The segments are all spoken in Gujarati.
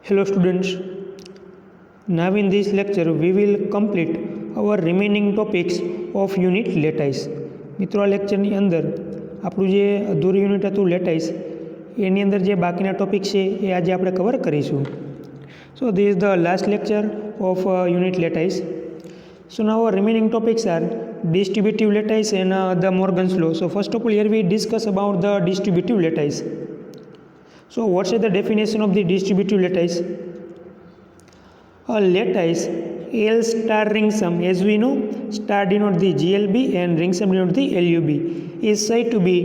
Hello students, now in this lecture we will complete our remaining topics of unit lattice. મિત્રો આ લેક્ચરની અંદર આપણું જે અધૂરું યુનિટ હતું લેટાઇસ એની અંદર જે બાકીના ટોપિક છે એ આજે આપણે કવર કરીશું. So this is the last lecture of unit lattice. So now our remaining topics are distributive lattice and the Morgan's law. So first of all here we discuss about the distributive lattice. So what is the definition of the distributive lattice? A lattice L star ring sum, as we know, star denote the GLB and ring sum denote the LUB, is said to be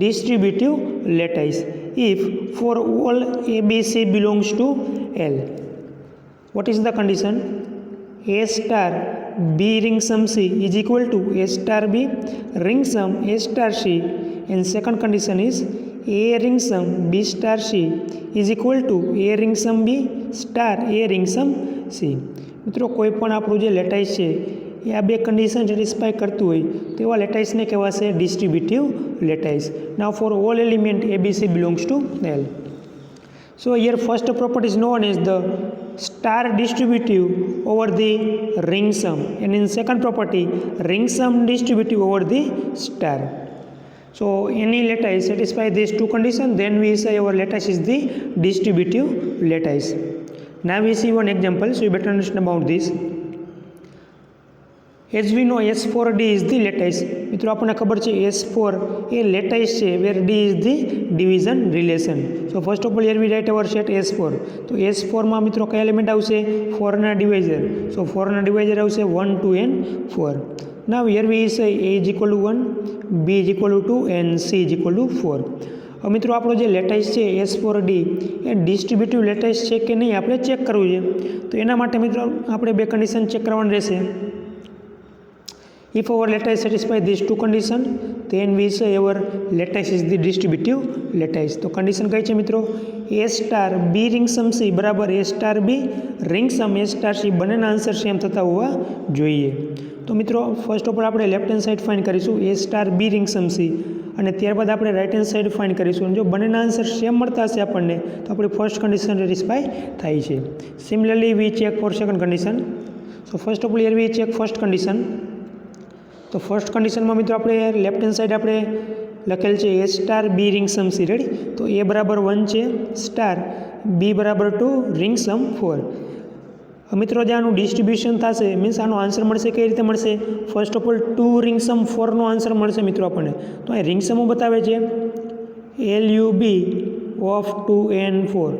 distributive lattice if for all ABC belongs to L. What is the condition? A star B ring sum C is equal to A star B ring sum A star C, and second condition is A ring sum B star C is equal to A ring sum B star A ring sum C. મિત્રો કોઈ પણ આપણું જે લેટાઇસ છે એ આ બે કન્ડિશન સેટિસ્ફાય કરતું હોય તેવા લેટાઇસને કહેવાશે distributive lattice. Now for all element ABC belongs to L. So here first property is known as the star distributive over the ring sum, and in second property ring sum distributive over the star. So any lattice satisfy these two conditions, then we say our lattice is the distributive lattice. Now we see one example, so you better understand about this. As we know S4D is the lattice. મિત્રો આપણને ખબર છે S4 એ લેટાઇસ છે where D is the division relation. So first of all here we write our set S4. તો S4 માં મિત્રો કયા એલિમેન્ટ આવશે? 4 ના ડિવાઇઝર. So 4 ના ડિવાઇઝર આવશે 1, 2 and 4. Now here we say A is equal to 1, B is equal to 2 and C is equal to 4. હવે મિત્રો આપણો જે લેટાઇસ છે S4D એ ડિસ્ટ્રીબ્યુટિવ લેટાઇસ છે કે નહીં આપણે ચેક કરવું છે. તો એના માટે મિત્રો આપણે બે કન્ડિશન ચેક કરવાની રહેશે. If our lattice satisfy these two conditions, then we say our lattice is the distributive lattice. તો કન્ડિશન કઈ છે મિત્રો? A star B ring sum C બરાબર A star B ring sum A star C બંનેના આન્સર સેમ થતા હોવા જોઈએ. તો મિત્રો ફર્સ્ટ ઓફ ઓલ આપણે લેફ્ટ હેન્ડ સાઈડ ફાઇન્ડ કરીશું A star B ring sum C, અને ત્યારબાદ આપણે રાઇટ હેન્ડ સાઈડ ફાઇન્ડ કરીશું. જો બંનેના આન્સર સેમ મળતા હશે આપણને તો આપણી ફર્સ્ટ કન્ડિશન સેટિસ્ફાય થાય છે. Similarly we check for second condition. So first of all here we check first condition. તો ફર્સ્ટ કન્ડિશનમાં મિત્રો આપણે લેફ્ટ હેન્ડ સાઈડ આપણે લખેલ છે A star B ring sum C. Ready? તો A બરાબર 1 છે સ્ટાર, B બરાબર 2 ring sum 4. મિત્રો જે આનું ડિસ્ટ્રીબ્યુશન થશે મીન્સ આનો આન્સર મળશે કઈ રીતે મળશે? First of all 2 ring sum 4 નો આન્સર મળશે મિત્રો આપણને. તો અહીં રિંગ સમ બતાવે છે LUB of 2 and 4.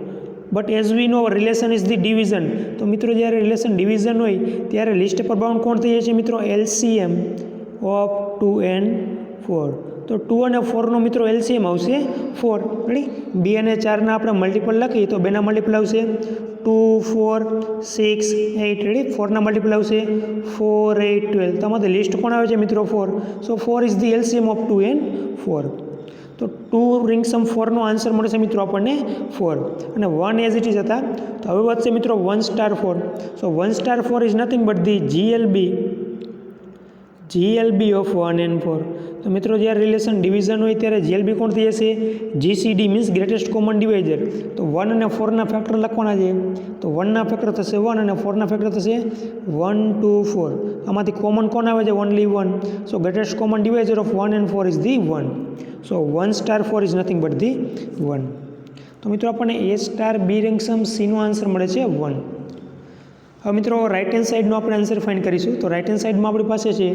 But as we know relation is the division. તો મિત્રો જ્યારે રિલેશન ડિવિઝન હોય ત્યારે લિસ્ટ પર બાઉન્ડ કોણ થઈ જાય છે મિત્રો? LCM of 2 and 4. તો 2 અને 4નો મિત્રો LCM આવશે 4. રેડી? 2 અને 4ના આપણે મલ્ટિપલ લખીએ તો 2ના મલ્ટિપલ આવશે 2, 4, 6, 8. રેડી? 4ના મલ્ટિપલ આવશે 4, 8, 12. તો આમાંથી લિસ્ટ કોણ આવે છે મિત્રો? 4. સો 4 is the LCM of 2 and 4. તો 2 ring sum 4નો આન્સર મળશે મિત્રો આપણને 4, અને 1 એઝ ઇટ ઇઝ હતા. તો હવે વધશે મિત્રો 1 star 4. So 1 star 4 is nothing but the GLB of 1 and 4. તો મિત્રો જ્યારે રિલેશન ડિવિઝન હોય ત્યારે GLB કોણ થઈ જશે? GCD means greatest common divisor. તો 1 અને 4ના ફેક્ટર લખવાના છે. તો 1ના ફેક્ટર થશે 1 અને 4ના ફેક્ટર થશે 1, 2, 4. આમાંથી કોમન કોણ આવે છે? Only 1. So greatest common divisor of 1 and 4 is the 1. So 1 star 4 is nothing but the 1. તો મિત્રો આપણને A star B ring sum C નો આન્સર મળે છે 1. હવે મિત્રો રાઇટ હેન્ડ સાઈડનો આપણે આન્સર ફાઇન્ડ કરીશું. તો રાઇટ હેન્ડ સાઈડમાં આપણી પાસે છે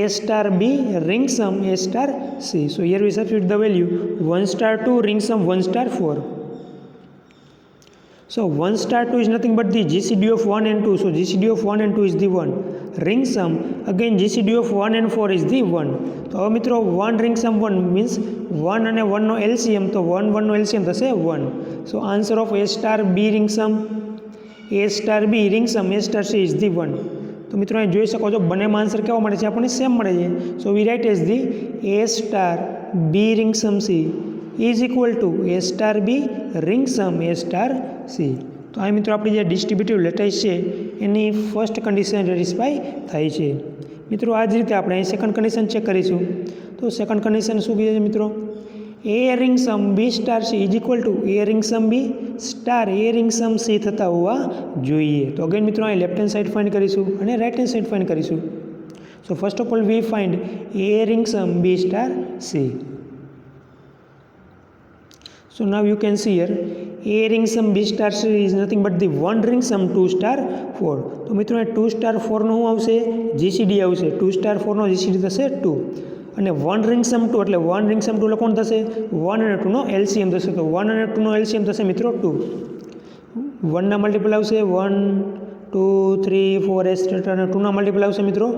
A star B ring sum A star C. So here V substitute the value 1 star 2 ring sum 1 star 4. So 1 star 2 is nothing but the GCD of 1 and 2. So GCD of 1 and 2 is the 1. Ring sum again GCD of 1 and 4 is the 1. તો હવે મિત્રો 1 ring sum 1 means 1 અને 1 નો LCM. તો 1 1 નો LCM થશે 1. So answer of A star B ring sum A star B ring sum A star C is the 1. તો મિત્રો અહીં જોઈ શકો છો બંનેમાં આન્સર કેવા મળે છે? આપણને સેમ મળે છે. So we write as the A star B ring sum C is equal to A star B ring sum A star C. તો આ મિત્રો આપણી જે ડિસ્ટ્રીબ્યુટિવ લેટાઇસ છે એની ફર્સ્ટ કન્ડિશન સેટિસ્ફાય થાય છે. મિત્રો આ જ રીતે આપણે અહીં સેકન્ડ કન્ડિશન ચેક કરીશું. તો સેકન્ડ કન્ડિશન શું કહે છે મિત્રો? A ring sum B star C is equal to A ring sum B star A ring sum C થતા હોવા જોઈએ. તો અગેન મિત્રો અહીં લેફ્ટ હેન્ડ સાઈડ ફાઇન્ડ કરીશું અને રાઇટ હેન્ડ સાઈડ ફાઇન્ડ કરીશું. So first of all we find a ring sum B star C. So now you can see here A ring sum B star C is nothing but the one ring sum 2 star 4. તો મિત્રો એ 2 star 4 નો શું આવશે? GCD આવશે. 2 star 4 નો GCD થશે 2 અને 1 ring sum 2 એટલે 1 ring sum 2 કોણ થશે? 1 અને 2 નો LCM થશે. તો 1 અને 2 નો LCM થશે મિત્રો 2. 1 ના મલ્ટીપલ આવશે 1 2 3 4 એટસેટ્રા અને 2 ના મલ્ટીપલ આવશે મિત્રો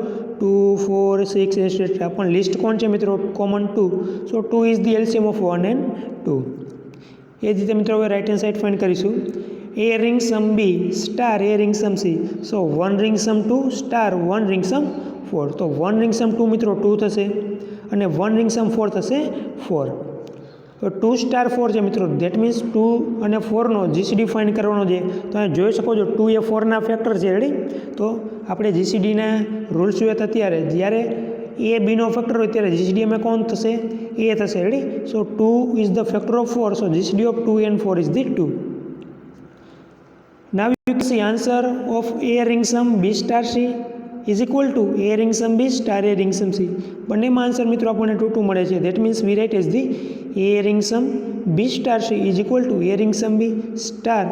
2 4 6 એટસેટ્રા. પણ લિસ્ટ કોણ છે મિત્રો? Common 2. So 2 is the LCM of 1 and 2. એ જ રીતે મિત્રો હવે રાઇટ હેન્ડ સાઈડ ફાઇન્ડ કરીશું. એ ring sum B star A ring sum C. So 1 ring sum 2 star 1 ring સમ 4. તો 1 રિંગ સમ 2 મિત્રો 2 થશે અને 1 રિંગ સમ 4 થશે 4. તો 2 સ્ટાર 4 છે મિત્રો. દેટ મીન્સ 2 અને 4નો જીસીડી ફાઇન્ડ કરવાનો છે. તો અહીં જોઈ શકો છો 2 એ 4ના ફેક્ટર છે. રેડી? તો આપણે જીસીડીના રૂલ્સ જોઈએ હતા ત્યારે જ્યારે એ બીનો ફેક્ટર હોય ત્યારે જીસીડી એમાં કોણ થશે? એ થશે. Ready? So 2 is the factor of 4. So GCD of 2 and 4 is the 2. Now you can see answer of A ring sum B star C is equal to A ring sum B star A ring sum C. બંનેમાં આન્સર મિત્રો આપણને 2 2 મળે છે. That means we write as the A ring sum B star C is equal to A ring sum B star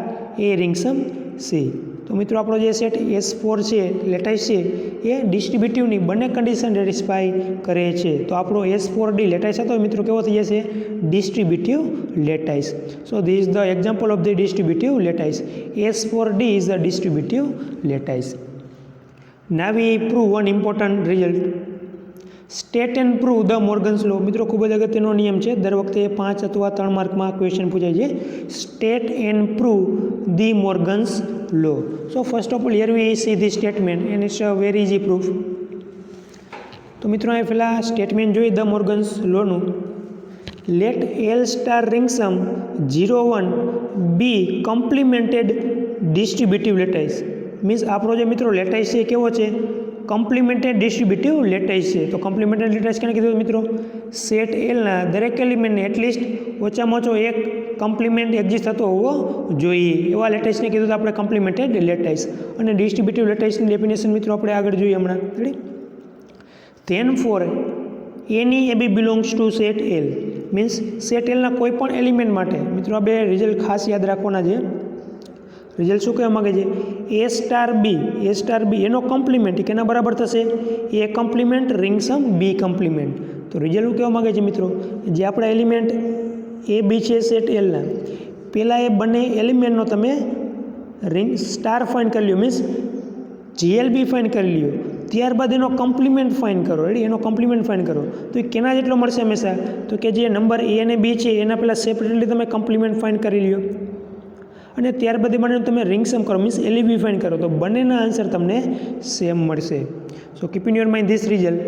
A ring sum C. તો મિત્રો આપણો જે સેટ S4 છે લેટાઇસ છે એ ડિસ્ટ્રીબ્યુટિવની બંને કન્ડિશન સેટિસ્ફાઈ કરે છે. તો આપણો S4D લેટાઇસ હતો મિત્રો કેવો થઈ જશે? Distributive lattice. So this is the example of the distributive lattice. S4D is the distributive lattice. Now we prove one important result. State and prove De Morgan's law. મિત્રો ખૂબ જ અગત્યનો નિયમ છે. દર વખતે 5 અથવા 3 માર્કમાં ક્વેશ્ચન પૂછાય છે. State and prove De Morgan's law. So first of all here we see the statement and it's a very easy proof. તો મિત્રો અહીં પહેલાં સ્ટેટમેન્ટ જોઈ ધ મોર્ગન્સ લોનું. Let L star ring sum 0 1 be complemented distributive lattice. Means આપણો જે મિત્રો લેટાઇસ છે કેવો છે? કોમ્પ્લિમેન્ટેડ ડિસ્ટ્રીબ્યુટિવ લેટાઇસ છે. તો કોમ્પ્લિમેન્ટેડ લેટાઇસ કેને કીધું મિત્રો? સેટ એલના દરેક એલિમેન્ટને એટલીસ્ટ ઓછામાં ઓછો એક કોમ્પ્લિમેન્ટ એક્ઝિસ્ટ થતો હોવો જોઈએ. એવા લેટાઇસને કીધું તો આપણે કોમ્પ્લિમેન્ટેડ લેટાઇસ. અને ડિસ્ટ્રીબ્યુટિવ લેટાઇસની ડેફિનેશન મિત્રો આપણે આગળ જોઈએ હમણાં. Ready? Then for any A B belongs to set L. Means set એલના કોઈ પણ એલિમેન્ટ માટે મિત્રો આ બે રિઝલ્ટ ખાસ યાદ રાખવાના છે. રિઝલ્ટ શું કહેવા માગે છે? એ સ્ટાર બી એનો કોમ્પ્લિમેન્ટ કેના બરાબર થશે? એ complement ring sum B compliment. તો રિઝલ્ટ શું કહેવા માગે છે મિત્રો? જે આપણા એલિમેન્ટ એ બી છે સેટ એલના, પહેલાં એ બંને એલિમેન્ટનો તમે રિંગ સ્ટાર ફાઇન્ડ કરી લ્યો. મીન્સ જીએલબી ફાઇન્ડ કરી લ્યો. ત્યારબાદ એનો કોમ્પ્લિમેન્ટ ફાઇન્ડ કરો. રેડી? એનો કોમ્પ્લિમેન્ટ ફાઇન્ડ કરો તો એ કેના જેટલો મળશે હંમેશા? તો કે જે નંબર એ અને બી છે એના પહેલાં સેપરેટલી તમે કોમ્પ્લિમેન્ટ ફાઇન્ડ કરી લ્યો અને ત્યારબાદ એ બંનેનું તમે રિંગ સમ કરો. મીન્સ એલબી ફાઇન્ડ કરો તો બંનેના આન્સર તમને સેમ મળશે. So keep in your mind this result.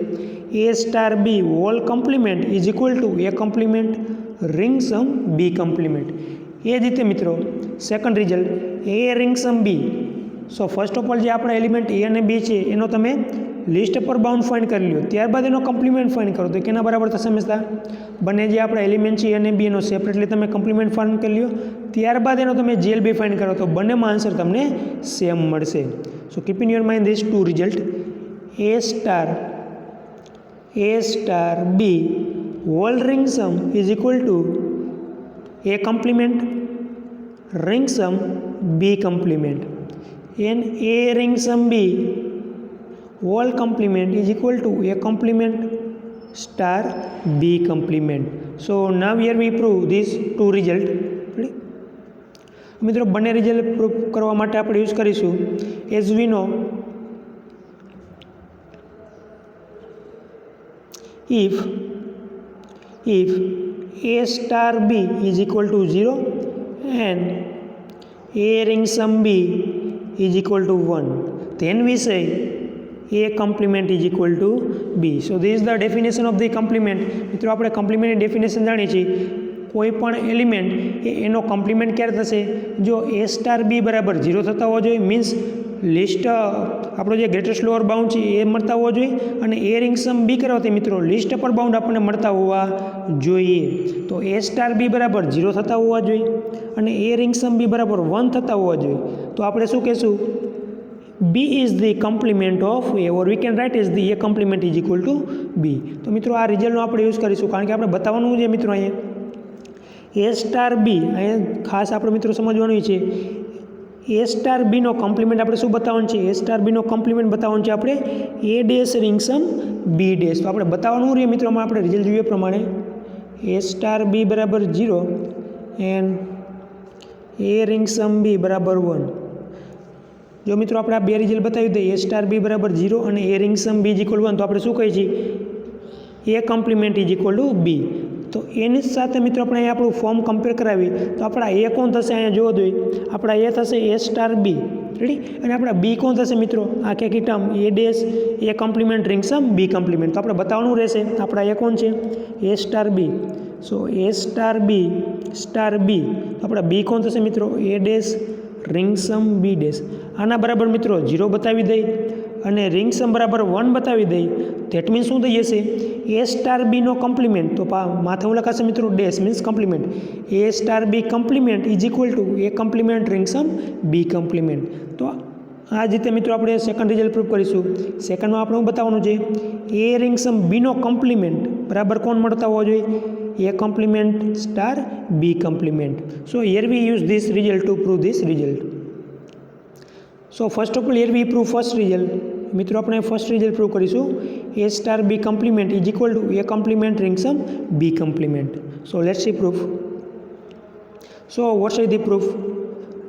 A star B whole complement is equal to A complement ring sum B complement. એ જ રીતે મિત્રો second result A ring sum B. So first of all જે આપણા એલિમેન્ટ એ અને બી છે એનો તમે લિસ્ટ પર બાઉન્ડ ફાઇન્ડ કરી લો. ત્યારબાદ એનો કોમ્પ્લિમેન્ટ ફાઇન્ડ કરો તો કેના બરાબર થશે હંમેશા? બંને જે આપણા એલિમેન્ટ છે એ અને બી એનો સેપરેટલી તમે કોમ્પ્લિમેન્ટ ફાઇન્ડ કરી લો. ત્યારબાદ એનો તમે જીએલબી ફાઇન્ડ કરો તો બંનેમાં આન્સર તમને સેમ મળશે. So keep in your mind this 2 result. A star B whole ring sum is equal to A complement ring sum B complement and A ring sum B whole complement is equal to A complement star B complement. So now here we prove these 2 result. મિત્રો બંને રિઝલ્ટ પ્રૂફ કરવા માટે આપણે યુઝ કરીશું as we know if A star B is equal to 0 and A ring sum B is equal to 1, then we say A complement is equal to B. So this is the definition of the complement. મિત્રો આપણે કોમ્પ્લિમેન્ટની ડેફિનેશન જાણીએ છીએ. કોઈ પણ એલિમેન્ટ એનો કોમ્પ્લિમેન્ટ ક્યારે થશે? જો A સ્ટાર બી બરાબર 0 થતા હોવા જોઈએ. મીન્સ લિસ્ટ આપણો જે ગ્રેટેસ્ટ લોઅર બાઉન્ડ છે એ મળતા હોવા જોઈએ, અને એ રિંગ સમ બી કરાવતી મિત્રો લિસ્ટ અપર બાઉન્ડ આપણને મળતા હોવા જોઈએ. તો એ સ્ટાર બી બરાબર 0 થતા હોવા જોઈએ, અને એ રિંગ સમ બી બરાબર 1 થતા હોવા જોઈએ. તો આપણે શું કહેશું? B is the complement of A, or we can write as the A complement is equal to B. તો મિત્રો આ રિઝલ્ટનો આપણે યુઝ કરીશું, કારણ કે આપણે બતાવવાનું છે મિત્રો અહીંયા A સ્ટાર બી, અહીંયા ખાસ આપણે મિત્રો સમજવાનું છે A સ્ટાર બીનો કોમ્પ્લિમેન્ટ આપણે શું બતાવવાનું છે? A સ્ટાર બીનો કોમ્પ્લિમેન્ટ બતાવવાનું છે આપણે A dash ring sum B dash. તો આપણે બતાવવાનું રહે મિત્રો, આપણે રિઝલ્ટ જોઈએ પ્રમાણે A સ્ટાર બી બરાબર 0 and A ring sum B બરાબર 1. જો મિત્રો આપણે આ બે રિઝલ્ટ બતાવી દઈએ, A સ્ટાર બી બરાબર 0 અને A ring sum B is equal 1, તો આપણે શું કહીએ છીએ? A complement is equal to B. તો એની સાથે મિત્રો આપણે અહીંયા આપણું ફોર્મ કમ્પેર કરાવી તો આપણા A કોણ થશે? અહીંયા જોવો જોઈએ, આપણા A થશે A સ્ટાર બી, રેડી, અને આપણા B કોણ થશે મિત્રો? આખી term A dash A complement ring sum B complement. તો આપણે બતાવવાનું રહેશે આપણા A કોણ છે? A star B. So A star B star B, આપણા B કોણ થશે મિત્રો? A dash ring sum B dash. આના બરાબર મિત્રો 0 બતાવી દઈ અને રિંગ સમ બરાબર 1 બતાવી દઈ. ધેટ મીન્સ શું થઈ જશે? A સ્ટાર બીનો કોમ્પ્લિમેન્ટ, તો માથે હું લખાશે મિત્રો dash means complement. A star B complement is equal to A complement ring sum B complement. તો આ જ રીતે મિત્રો આપણે સેકન્ડ રિઝલ્ટ પ્રૂવ કરીશું. સેકન્ડમાં આપણે શું બતાવવાનું છે? A ring sum Bino compliment બરાબર કોણ મળતા હોવા જોઈએ? A complement star B complement. So here we use this result to prove this result. So first of all here we prove first result. મિત્રો આપણે ફર્સ્ટ રિઝલ્ટ પ્રૂવ કરીશું. A star B complement is equal to A complement ring sum B complement. So let's see proof. So what is the proof?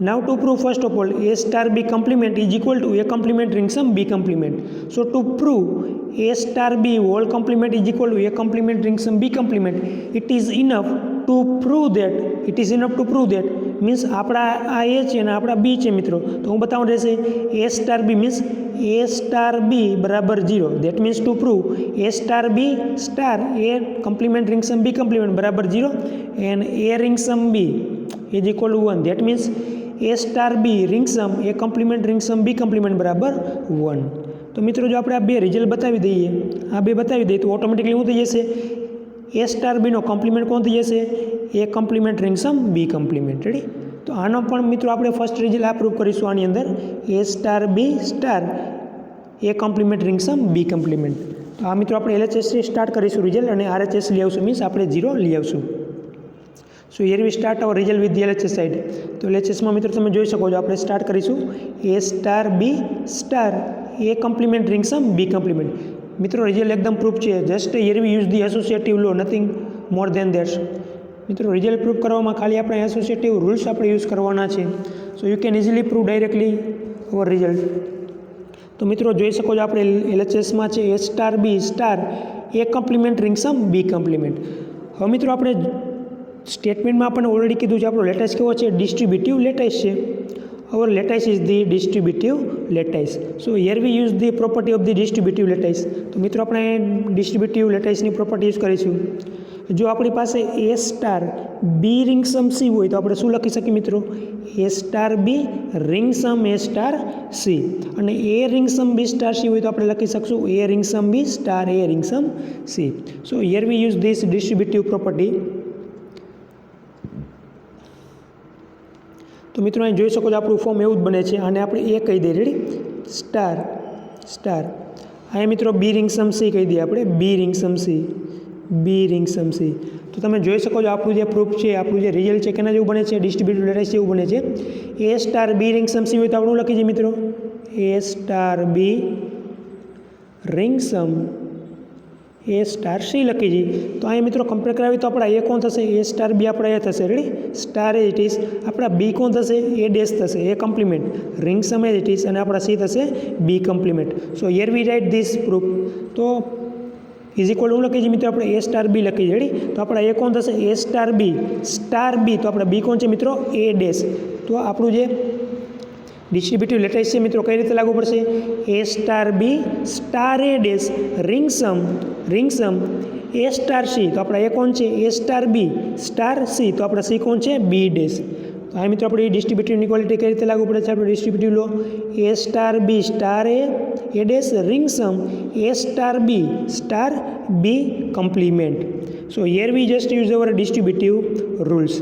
Now to prove first of all A star B complement is equal to A complement ring sum B complement. So to prove A star B whole complement is equal to A complement ring sum B complement, it is enough to prove that means આપણા આ A છે અને આપણા B છે મિત્રો, તો હું બતાવું રહેશે A star B means A star B બરાબર 0. that means to prove A star B star A complement ring sum B complement બરાબર 0 and A ring sum B is equal to 1. that means A star B ring sum A complement ring sum B complement બરાબર 1. તો મિત્રો જો આપણે આ બે રિઝલ્ટ બતાવી દઈએ, આ બે બતાવી દઈએ તો ઓટોમેટિકલી શું થઈ જશે? A સ્ટાર બીનો કોમ્પ્લિમેન્ટ કોણ થઈ જશે? A complement ring sum B complement. Ready? તો આનો પણ મિત્રો આપણે ફર્સ્ટ રિઝલ્ટ આ પ્રૂવ કરીશું આની અંદર A star B star A complement ring sum B complement. તો આ મિત્રો આપણે LHSથી સ્ટાર્ટ કરીશું રિઝલ્ટ અને RHS લઈ આવશું, મીન્સ આપણે 0 લઈ આવશું. So here we start our result with the LHS side. તો LHSમાં મિત્રો તમે જોઈ શકો છો આપણે સ્ટાર્ટ કરીશું A star B star A complement ring sum B complement. મિત્રો રિઝલ્ટ એકદમ પ્રૂફ છે. Just here we use the associative law, nothing more than that. મિત્રો રિઝલ્ટ પ્રૂફ કરવામાં ખાલી આપણે એસોસિએટિવ રૂલ્સ આપણે યુઝ કરવાના છે. So you can easily prove directly our result. તો મિત્રો જોઈ શકો છો આપણે LHSમાં છે A star B star A complement ring sum B complement. હવે મિત્રો આપણે સ્ટેટમેન્ટમાં આપણને ઓલરેડી કીધું છે આપણો લેટાઇસ કેવો છે? ડિસ્ટ્રીબ્યુટિવ લેટાઇસ છે. Our lattice is the distributive lattice. So here we use the property of the distributive lattice. તો મિત્રો આપણે ડિસ્ટ્રીબ્યુટિવ લેટાઇસની પ્રોપર્ટી યુઝ કરીશું. જો આપણી પાસે A star B ring sum C હોય તો આપણે શું લખી શકીએ મિત્રો? A star B ring sum A star C. અને A ring sum B star C હોય તો આપણે લખી શકશું A ring sum B star A ring sum C. So here we use this distributive property. તો મિત્રો અહીં જોઈ શકો છો આપણું ફોર્મ એવું જ બને છે, અને આપણે A કહી દઈએ. રેડી? Star star. અહીંયા મિત્રો B રિંગ સમ C કહી દઈએ આપણે B ring sum C B ring sum C. તો તમે જોઈ શકો છો આપણું જે પ્રૂફ છે, આપણું જે રિઝલ્ટ છે કેના જેવું બને છે? ડિસ્ટ્રીબ્યુટિવ લેટાઇસ જેવું બને છે. A star B ring sum C હોય તો આપણે લખી દઈએ મિત્રો A star B ring sum A star C લખી જઈએ. તો અહીંયા મિત્રો કમ્પેર કરાવી તો આપણા A કોણ થશે? A સ્ટાર B આપણા A થશે. Ready? Star as it is. આપણા B કોણ થશે? A ડેશ થશે A complement ring sum as it is, અને આપણા C થશે B complement. So here we write this proof. તો ઇઝ ઇક્વલ હું લખી છીએ મિત્રો આપણે A સ્ટાર B લખી. રેડી? તો આપણા A કોણ થશે? A star B star B. તો આપણા B કોણ છે મિત્રો? A dash. તો આપણું જે ડિસ્ટ્રીબ્યુટિવ લેટાઇસ છે મિત્રો કઈ રીતે લાગુ પડશે? A star B star A dash ring sum A star C. તો આપણા A કોણ છે? A star B star C. તો આપણા C કોણ છે? B dash. તો આ મિત્રો આપણી ડિસ્ટ્રીબ્યુટિવ ઇક્વાલિટી કઈ રીતે લાગુ પડે છે? આપણે distributive law A star B star A dash ring sum A star B complement. So here we just use our distributive rules.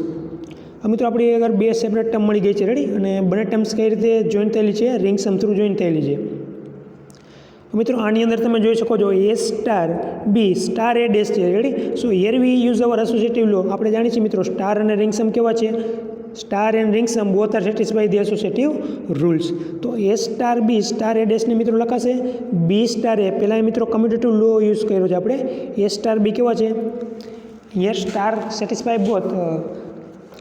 મિત્રો આપણી અગર બે સેપરેટ ટર્મ મળી ગઈ છે, રેડી, અને બંને ટર્મ્સ કઈ રીતે જોઈન થયેલી છે? રિંગ સમ થ્રુ જોઈન થયેલી છે. મિત્રો આની અંદર તમે જોઈ શકો છો A star B star A dash છે, ready. So here we use our associative law. આપણે જાણીએ છીએ મિત્રો સ્ટાર અને રિંગ સમ કેવા છે? Star and ring sum both are satisfy the associative rules. તો A star B star A ડેશને મિત્રો લખાશે બી સ્ટાર એ. પહેલાં મિત્રો કમ્યુટેટિવ લો યુઝ કર્યો છે આપણે. એ સ્ટાર બી કેવા છે? Here star satisfy both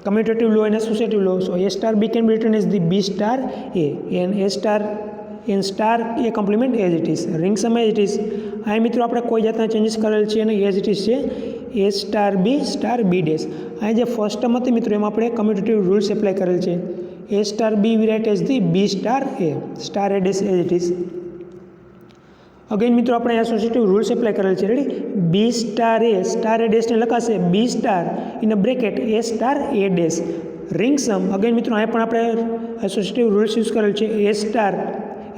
commutative law and associative law. So A star B can be written as the B star A and A star an star A complement as it is. Ring sum as it is. આ મિત્રો આપણે કોઈ જાતના ચેન્જીસ કરેલ છે અને એઝ ઇટ ઇઝ છે એ સ્ટાર બી ડેશ. અહીં જે ફર્સ્ટ ટર્મ હતી મિત્રો એમાં આપણે કમ્યુટેટિવ રૂલ્સ એપ્લાય કરેલ છે. A star B we write as the B star A dash as it is. Again મિત્રો આપણે એસોસિએટિવ રૂલ્સ એપ્લાય કરેલ છે, રેડી. બી સ્ટાર એ ડેશને લખાશે B star in a bracket A star A dash ring sum. Again મિત્રો અહીં પણ આપણે એસોસિએટિવ રૂલ્સ યુઝ કરેલ છે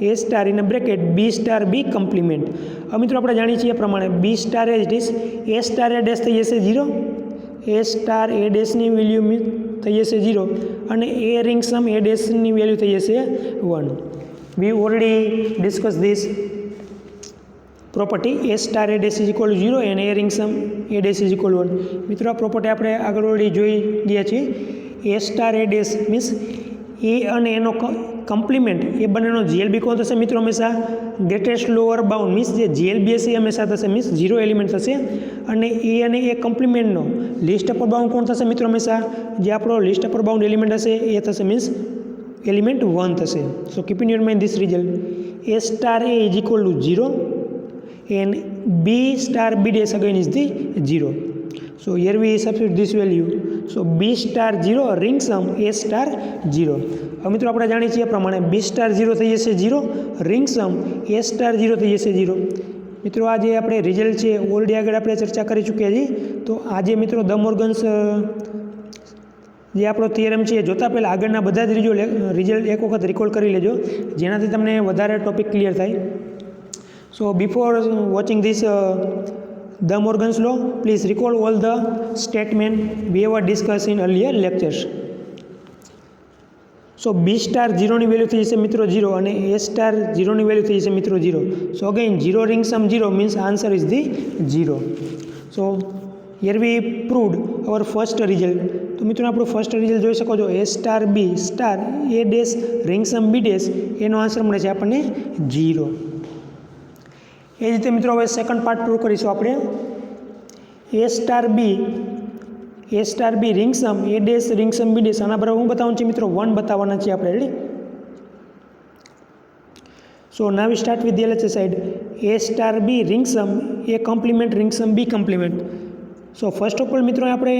A star in a bracket B star B complement. હવે મિત્રો આપણે જાણીએ છીએ એ પ્રમાણે B star as it is A star A dash થઈ જશે 0, એ સ્ટાર એ ડેશની વેલ્યુ થઈ જશે 0 અને A ring sum A ડેશની value થઈ જશે 1. We already discuss this property A star A dash is equal to 0 and A ring sum A dash is equal to 1. મિત્રો આ પ્રોપર્ટી આપણે આગળ ઓલરેડી જોઈ ગયા છીએ. એ સ્ટાર એ ડેશ મીન્સ એ અને એનો કમ્પ્લિમેન્ટ એ બંનેનો જીએલબી કોણ થશે મિત્રો? હંમેશા ગ્રેટેસ્ટ લોઅર બાઉન્ડ મીન્સ જે જીએલબી હશે એ હંમેશા થશે મીન્સ 0 એલિમેન્ટ થશે. અને એ કમ્પ્લિમેન્ટનો લિસ્ટ અપર બાઉન્ડ કોણ થશે મિત્રો? હંમેશા જે આપણો લિસ્ટ અપર બાઉન્ડ એલિમેન્ટ હશે એ થશે મીન્સ એલિમેન્ટ 1 થશે. So keep in your mind this result. A star A is equal to 0 and b star b dash again is the 0. So here we substitute this value. So b star 0 ring sum a star 0. હવે મિત્રો આપણે જાણીએ છીએ પ્રમાણે b star 0 થઈ જશે 0, ring sum a star 0 થઈ જશે 0. મિત્રો આ જે આપણે રિઝલ્ટ છે ઓલરેડી આગળ આપણે ચર્ચા કરી ચૂક્યા છીએ. તો આજે મિત્રો ધ મોર્ગન્સ જે આપણો થિયરમ છે એ જોતાં પહેલાં આગળના બધા જ રિઝલ્ટ એક વખત રિકોલ કરી લેજો, જેનાથી તમને વધારે ટોપિક ક્લિયર થાય. So before watching this the Morgan's law, please recall all the statement we ever discussed in earlier lectures. So b star 0 ની વેલ્યુ થઈ જશે મિત્રો 0 અને a star 0 ની વેલ્યુ થઈ જશે મિત્રો 0. So again 0 ring sum 0 means answer is the 0. So here we proved our first result. તો મિત્રો આપણું ફર્સ્ટ રિઝલ્ટ જોઈ શકો છો A star B star A dash ring sum B dash એનો આન્સર મળે છે આપણને 0. એ જ રીતે મિત્રો હવે સેકન્ડ પાર્ટ પ્રૂવ કરીશું આપણે. A star B ring sum A dash ring sum B dash આના બરાબર હું બતાવવાનું છે મિત્રો 1 બતાવવાના છે આપણે, ready. So now we start with the LHS side. A star B ring sum A complement ring sum B complement. So first of all મિત્રો આપણે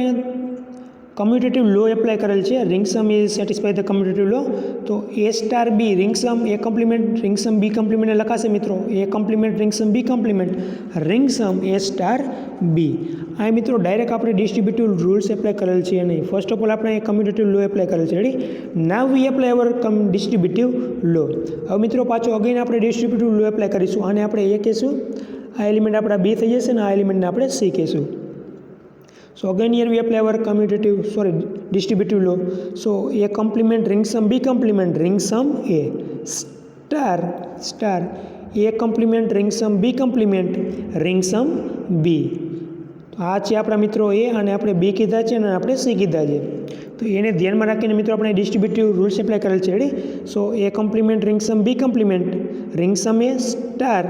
કમ્યુટેટિવ લો એપ્લાય કરેલ છે. Ring sum is satisfy the commutative law. તો A star B ring sum A complement ring sum B complement લખાશે મિત્રો A complement ring sum B complement ring sum A star B. આ મિત્રો ડાયરેક્ટ આપણે ડિસ્ટ્રીબ્યુટિવ રૂલ્સ એપ્લાય કરેલ છે નહીં. ફર્સ્ટ ઓફ ઓલ આપણે કમ્યુટેટિવ લો એપ્લાય કરેલ છે, રેડી. નાવ વી એપ્લાય અવર ડિસ્ટ્રીબ્યુટિવ લો. હવે મિત્રો પાછો અગેન આપણે ડિસ્ટ્રીબ્યુટિવ લો એપ્લાય કરીશું. આને આપણે એ કહીશું, આ એલિમેન્ટ આપણા બી થઈ જશે ને આ એલિમેન્ટને આપણે સી કહીશું. So again here we apply our distributive law. So a complement ring sum b complement ring sum a star a complement ring sum b complement ring sum b. તો આ છે આપણા મિત્રો એ અને આપણે બી કીધા છે અને આપણે સી કીધા છે. તો એને ધ્યાનમાં રાખીને મિત્રો આપણે ડિસ્ટ્રીબ્યુટિવ રૂલ્સ એપ્લાય કરેલ છે, ready. So A complement ring sum B complement ring sum A star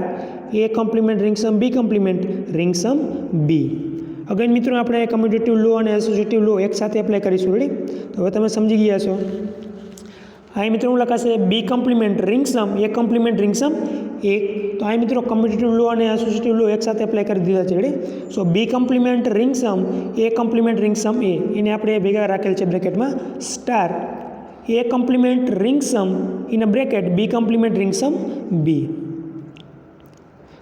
A complement ring sum B complement ring sum B. Again મિત્રો આપણે કમ્યુટેટિવ લો અને એસોસિએટિવ લો એક સાથે એપ્લાય કરીશું, રેડી. તો હવે તમે સમજી ગયા છો. અહીં મિત્રો હું લખાશે બી complement ring sum A complement ring sum એ. તો અહીં મિત્રો કમ્યુટેટિવ લો અને એસોસિએટિવ લો એક સાથે એપ્લાય કરી દીધા છે, ready. So B complement ring sum A complement ring sum A એને આપણે ભેગા રાખેલ છે બ્રેકેટમાં star A complement ring sum in a bracket B complement ring sum B.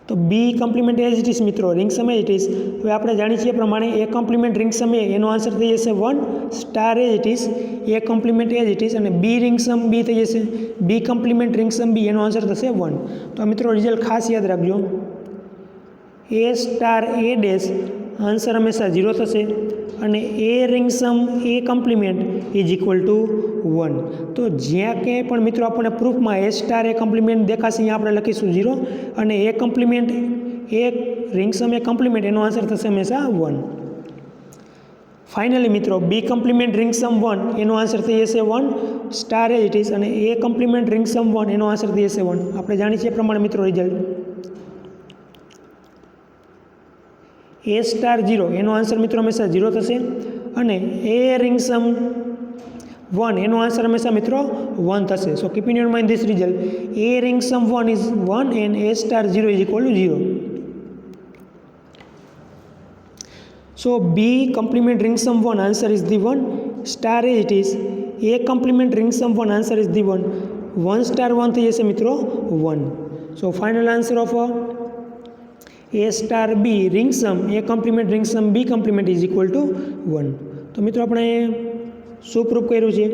તો B complement as it is મિત્રો, ring sum as it is. હવે આપણે જાણીએ છીએ પ્રમાણે એ કમ્પ્લિમેન્ટ રિંગ સમ એ, એનો આન્સર થઈ જશે 1 star as it is, A complement as it is, અને બી રિંગ સમ બી થઈ જશે, બી કમ્પ્લિમેન્ટ રિંગ સમ બી, એનો આન્સર થશે 1. તો આ મિત્રો રિઝલ્ટ ખાસ યાદ રાખજો, A star A dash answer હંમેશા 0 થશે, અને A ring sum A complement is equal to 1. તો જ્યાં ક્યાંય પણ મિત્રો આપણને પ્રૂફમાં એ સ્ટાર એ કમ્પ્લિમેન્ટ દેખાશે, અહીંયા આપણે લખીશું 0, અને એ compliment A ring sum A compliment, એનો આન્સર થશે હંમેશા 1. ફાઇનલી મિત્રો બી કમ્પ્લિમેન્ટ રિંગ સમ 1, એનો આન્સર થઈ જશે 1 સ્ટાર એઝ ઇટ ઇઝ, અને એ કમ્પ્લિમેન્ટ રિંગ સમ 1, એનો આન્સર થઈ જશે 1. આપણે જાણીએ છીએ પ્રમાણે મિત્રો રિઝલ્ટ એ સ્ટાર 0, એનો આન્સર મિત્રો હંમેશા 0 થશે, અને એ રિંગ સમ 1, એનો આન્સર હંમેશા મિત્રો 1 થશે. So keep in your mind this result, A ring sum 1 is 1 and A star 0 is equal to 0. So B complement ring sum 1 answer is the 1 star as it is. A complement ring sum 1 answer is the 1. 1 star 1 થઈ જશે મિત્રો 1. So final answer of A star B ring sum A complement ring sum B complement is equal to 1. તો મિત્રો આપણે શું પ્રૂફ કર્યું છે,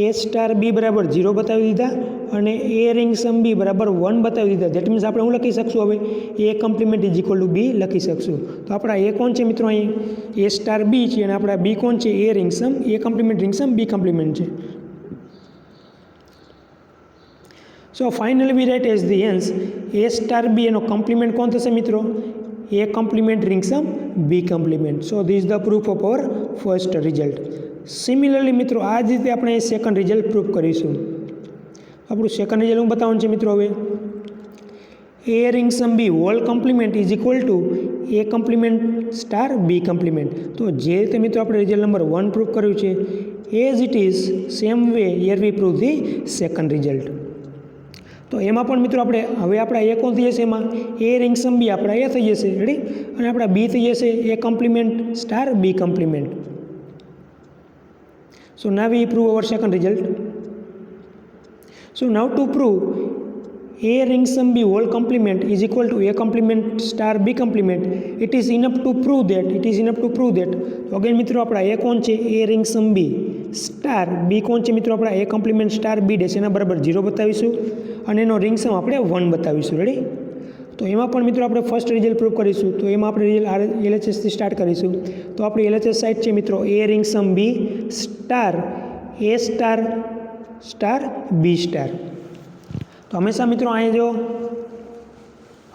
A સ્ટાર B બરાબર 0 બતાવી દીધા, અને એ રિંગ સમ બી બરાબર 1 બતાવી દીધા. દેટ મીન્સ આપણે શું લખી શકશું, હવે એ કમ્પ્લિમેન્ટ ઇઝ ઇક્વલ ટુ બી લખી શકશું. તો આપણા એ કોણ છે મિત્રો, અહીં એ સ્ટાર બી છે, અને આપણા બી કોણ છે, A ring sum A complement ring sum B complement છે. So finally we write as the hence A star B, એનો કમ્પ્લિમેન્ટ કોણ થશે મિત્રો, A complement ring sum B complement. So this the proof of our first result. Similarly મિત્રો આ જ રીતે આપણે સેકન્ડ રિઝલ્ટ પ્રૂફ કરીશું. આપણું સેકન્ડ રિઝલ્ટ હું બતાવવાનું છે મિત્રો, હવે A ring sum B whole complement is equal to A complement star B complement. તો જે રીતે મિત્રો આપણે રિઝલ્ટ નંબર 1 પ્રૂફ કર્યું છે, as it is same way here we proof the second result. તો એમાં પણ મિત્રો આપણે હવે આપણા એ કોણ થઈ જશે, એમાં એ રિંગ સમ બી આપણા એ થઈ જશે, રેડી, અને આપણા બી થઈ જશે A complement star B complement. So now we prove our second result. So now to prove A ring sum B whole complement is equal to A complement star B complement, it is enough to prove that. તો again મિત્રો આપણા A કોણ છે, A ring sum B star B કોણ છે મિત્રો, આપણા A complement star B dash, એના બરાબર 0 બતાવીશું, અને એનો રિંગ સમ આપણે 1 બતાવીશું, રેડી. તો એમાં પણ મિત્રો આપણે ફર્સ્ટ રિઝલ્ટ પ્રૂવ કરીશું. તો એમાં આપણે રિઝલ્ટ LHSથી સ્ટાર્ટ કરીશું. તો આપણી LHS સાઇટ છે મિત્રો, A ring sum B star A star star B star. તો હંમેશા મિત્રો અહીંયા જો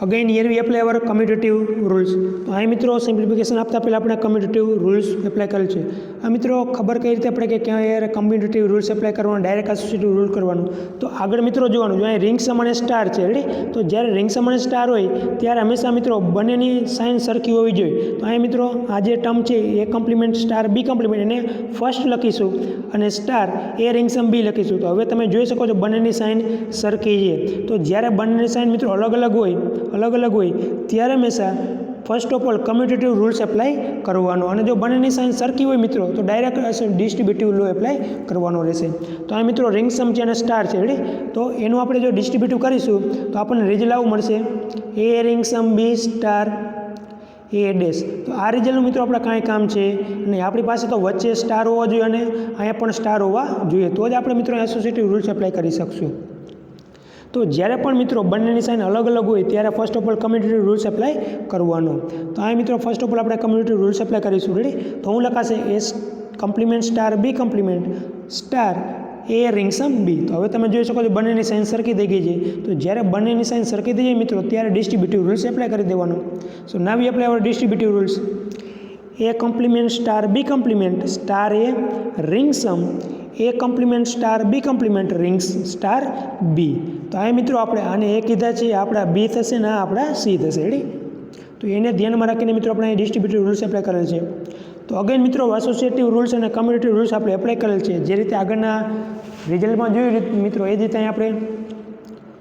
again here we apply our commutative rules. તો અહીં મિત્રો સિમ્પ્લિફિકેશન આપતા પહેલાં આપણે કમ્યુટેટિવ રૂલ્સ એપ્લાય કરેલ છે. આ મિત્રો ખબર કઈ રીતે આપણે કે ક્યાં યાર કમ્યુટેટિવ રૂલ્સ એપ્લાય કરવાનું, ડાયરેક્ટ એસોસિએટિવ રૂલ કરવાનું. તો આગળ મિત્રો જોવાનું, જો અહીં રિંગ સમ અને સ્ટાર છે, રેડી. તો જ્યારે રિંગ સમ અને સ્ટાર હોય ત્યારે હંમેશા મિત્રો બંનેની સાઇન સરખી હોવી જોઈએ. તો અહીં મિત્રો આ જે ટર્મ છે એ કમ્પ્લિમેન્ટ સ્ટાર બી કમ્પ્લિમેન્ટ, એને ફર્સ્ટ લખીશું, અને સ્ટાર એ રિંગ સમ બી લખીશું. તો હવે તમે જોઈ શકો છો બંનેની સાઇન સરખી છે. તો જ્યારે બંનેની સાઇન મિત્રો અલગ અલગ હોય ત્યારે હંમેશા first of all commutative rules apply કરવાનો, અને જો બંનેની સાઇન સરખી હોય મિત્રો તો ડાયરેક્ટ ડિસ્ટ્રીબ્યુટિવ લો એપ્લાય કરવાનો રહેશે. તો આ મિત્રો રિંગ સમ છે અને સ્ટાર છે, રેડી. તો એનું આપણે જો ડિસ્ટ્રીબ્યુટિવ કરીશું તો આપણને રિઝલ્ટ આવું મળશે, A ring sum B star A dash. તો આ રિઝલ્ટનું મિત્રો આપણે કાંઈ કામ છે નહીં, આપણી પાસે તો વચ્ચે સ્ટાર હોવા જોઈએ અને અહીંયા પણ સ્ટાર હોવા જોઈએ, તો જ આપણે મિત્રો એસોસિએટિવ રૂલ્સ એપ્લાય કરી શકશું. તો જ્યારે પણ મિત્રો બંનેની સાઇન અલગ અલગ હોય ત્યારે first of all commutative rules apply કરવાનો. તો આ મિત્રો ફર્સ્ટ ઓફ ઓલ આપણે કમ્યુટેટિવ રૂલ્સ એપ્લાય કરીશું, રેડી. તો હું લખાશે A complement star B complement star A ring sum B. તો હવે તમે જોઈ શકો છો બંનેની સાઇન સરખી થઈ ગઈ છે. તો જ્યારે બંનેની સાઇન સરખી થઈ જાય મિત્રો ત્યારે ડિસ્ટ્રીબ્યુટિવ રૂલ્સ એપ્લાય કરી દેવાનો. સો now V apply hour distributive rules. A complement star B complement star A ring sum A complement star B compliment rings star બી. તો આ મિત્રો આપણે આને એ કીધા છે, આપણા બી થશે ને આપણા સી થશે, રેડી. તો એને ધ્યાનમાં રાખીને મિત્રો આપણે ડિસ્ટ્રીબ્યુટિવ રૂલ્સ એપ્લાય કરેલ છે. તો અગેન મિત્રો એસોસિએટિવ રૂલ્સ અને કમ્યુટેટિવ રૂલ્સ આપણે એપ્લાય કરેલ છે, જે રીતે આગળના રિઝલ્ટમાં જોયું મિત્રો એ જ રીતે અહીં આપણે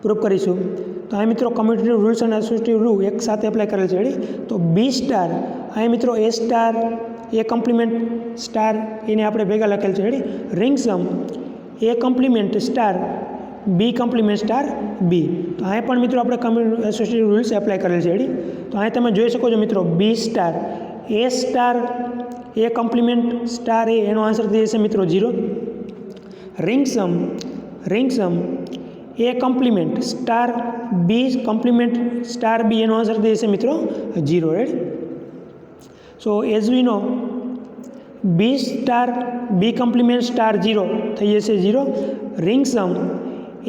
પ્રૂફ કરીશું. તો આ મિત્રો કમ્યુટેટિવ રૂલ્સ અને એસોસિએટિવ રૂલ એક સાથે એપ્લાય કરેલ છે, રેડી. તો બી સ્ટાર અહીં મિત્રો એ સ્ટાર એ કમ્પ્લિમેન્ટ સ્ટાર એને આપણે ભેગા લખેલ છે, ready. Ring sum A complement star B complement star બી. તો અહીંયા પણ મિત્રો આપણે એસોસિએટિવ રૂલ્સ એપ્લાય કરેલ છે રેડી. તો અહીંયા તમે જોઈ શકો છો મિત્રો B star A complement star A એનો આન્સર થઈ જશે મિત્રો 0. Ring sum A complement star B complement star B એનો આન્સર થઈ જશે મિત્રો 0 ready. So as we know B star B complement star 0 થઈ જશે 0. Ring sum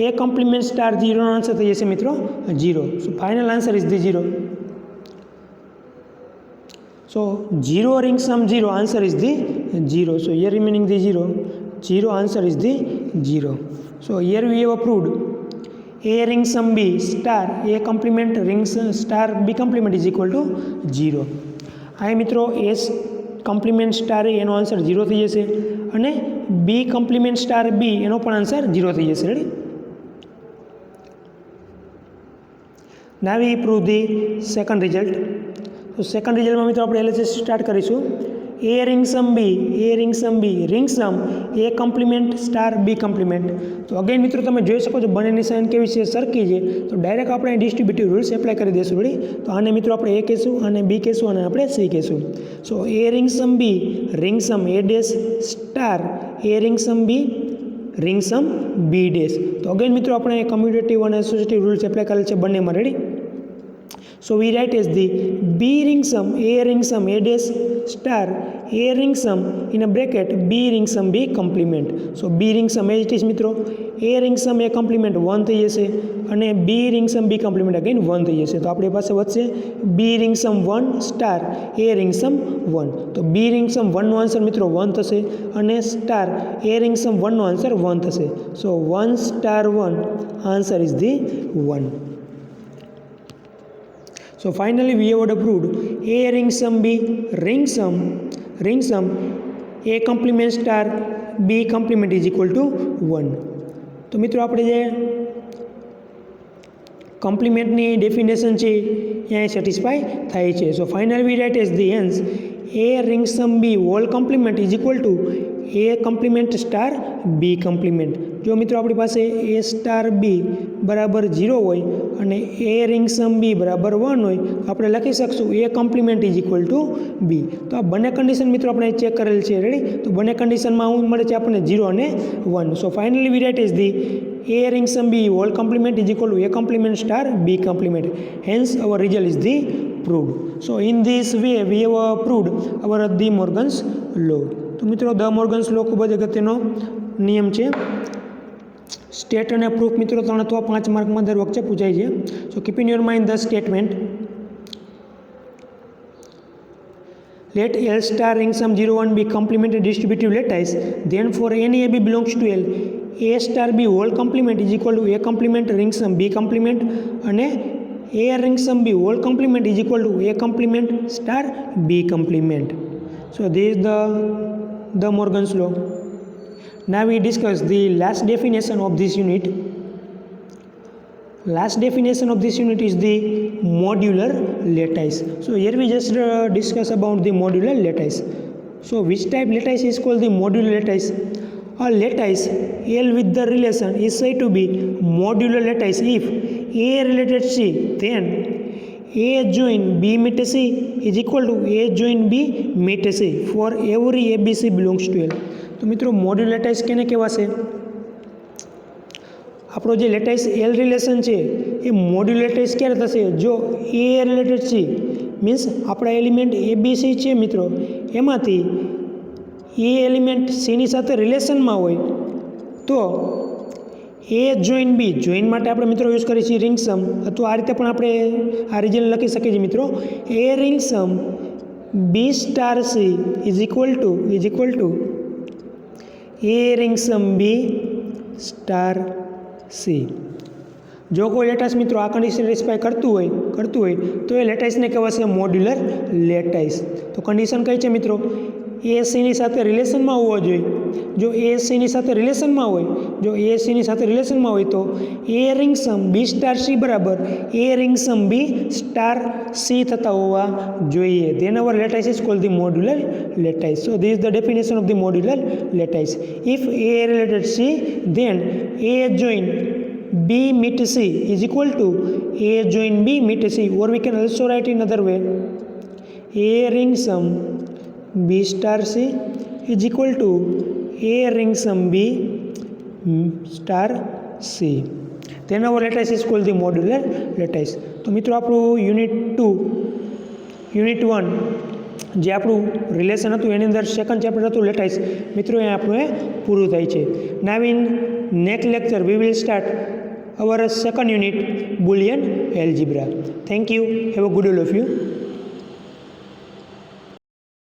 A complement star 0 નો આન્સર થઈ જશે મિત્રો 0. So final answer is the 0. So 0 ring sum 0 answer is the 0. So here remaining the 0 answer is the 0. So here we have proved a ring sum b star a complement ring star b complement is equal to 0. આ મિત્રો a complement star a એનો આન્સર 0 થઈ જશે અને b complement star b એનો પણ આન્સર 0 થઈ જશે ready. Now we prove the second result. તો સેકન્ડ રિઝલ્ટમાં મિત્રો આપણે એલએચએસ સ્ટાર્ટ કરીશું. એ ring sum ring sum A complement star B complement. તો અગેન મિત્રો તમે જોઈ શકો છો બંનેની સાઇન કેવી છે, સરખી છે. તો ડાયરેક્ટ આપણે ડિસ્ટ્રીબ્યુટિવ રૂલ્સ એપ્લાય કરી દઈશું રેડી. તો આને મિત્રો આપણે એ કહીશું અને બી કહીશું અને આપણે સી કહીશું. So A ring sum A dash star A ring sum B dash. તો અગેન મિત્રો આપણે કમ્યુટેટિવ અને એસોસિએટિવ રૂલ્સ એપ્લાય કરેલ છે બંનેમાં ready. So we write as the B ring sum A dash star A ring sum in a bracket B ring sum B complement. So B ring sum as it is મિત્રો A ring sum A complement 1 થઈ જશે અને B ring sum B complement again 1 થઈ જશે. તો આપણી પાસે વધશે B ring sum 1 star A ring sum 1. તો B ring sum 1 નો આન્સર મિત્રો 1 થશે અને સ્ટાર A ring sum 1 નો આન્સર 1 થશે. So 1 star 1 answer is the 1. So finally we have proved A ring sum B ring sum A complement star B complement is equal to 1. તો મિત્રો આપણે જે કોમ્પ્લિમેન્ટની ડેફિનેશન છે એ સેટિસ્ફાય થાય છે. So finally we write as the hence A ring sum B whole complement is equal to A complement star B complement. જો મિત્રો આપણી પાસે A સ્ટાર B બરાબર 0 હોય અને A ring sum B બરાબર 1 હોય આપણે લખી શકશું A complement is equal to B. તો આ બંને કન્ડિશન મિત્રો આપણે ચેક કરેલ છે રેડી. તો બંને કન્ડિશનમાં શું મળે છે આપણને 0 અને 1. So finally we write as the A ring sum B whole complement is equal to A complement star B complement. Hence our result is the proved. So in this way we have proved our De Morgan's law. તો મિત્રો ધ મોર્ગન્સ લો ખૂબ જ અગત્યનો નિયમ છે. સ્ટેટ અને પ્રૂફ મિત્રો 3 અથવા 5 માર્કમાં દર વખતે પૂછાય છે. સો keep in your mind the statement. Let L star ring sum 01 be complementary distributive lattice. Then for any AB belongs to L, A star B whole complement is equal to A complement ring sum B complement અને A ring sum B whole complement is equal to A complement star B complement. So this is the Morgan's law. Now we discuss the last definition of this unit. Last definition of this unit is the modular lattice. So here we just discuss about the modular lattice. So which type lattice is called the modular lattice? A lattice L with the relation is said to be modular lattice if A related C, then A join B meet C is equal to A join B meet C for every ABC belongs to L. તો મિત્રો મોડ્યુલર લેટાઇસ કેને કહેવાશે? આપણો જે લેટાઇસ એલ રિલેશન છે એ મોડ્યુલર લેટાઇસ ક્યારે થશે? જો એ રિલેટેડ સી મીન્સ આપણા એલિમેન્ટ એબીસી છે મિત્રો એમાંથી એ એલિમેન્ટ સીની સાથે રિલેશનમાં હોય તો એ જોઈન બી, જોઈન માટે આપણે મિત્રો યુઝ કરીએ છીએ રિંગ સમ, અથવા આ રીતે પણ આપણે આ રિઝલ્ટ લખી શકીએ છીએ મિત્રો. A ring sum B star C is equal to A ring sum B star C. જો કોઈ લેટાઇસ મિત્રો આ કન્ડિશન સેટિસ્ફાય કરતું હોય તો એ લેટાઇસને કહેવાશે મોડ્યુલર લેટાઇસ. તો કન્ડિશન કઈ છે મિત્રો? એ સીની સાથે રિલેશનમાં હોવો જોઈએ. જો એ સીની સાથે રિલેશનમાં હોય તો A ring sum B star C બરાબર A ring sum B star C થતા હોવા જોઈએ. Then our lattice is called the modular lattice. So this is the definition of the modular lattice. If A related C, then A join B meet C is equal to A join B meet C, or we can also write in other way, A ring sum B star C is equal to A ring sum B star C. Then our lattice is called the modular lattice. તો મિત્રો આપણું યુનિટ 1 જે આપણું રિલેશન હતું એની અંદર સેકન્ડ ચેપ્ટર હતું લેટાઇસ, મિત્રો એ આપણું પૂરું થાય છે. Now in next lecture we will start our second unit Boolean algebra. Thank you. Have a good all of you.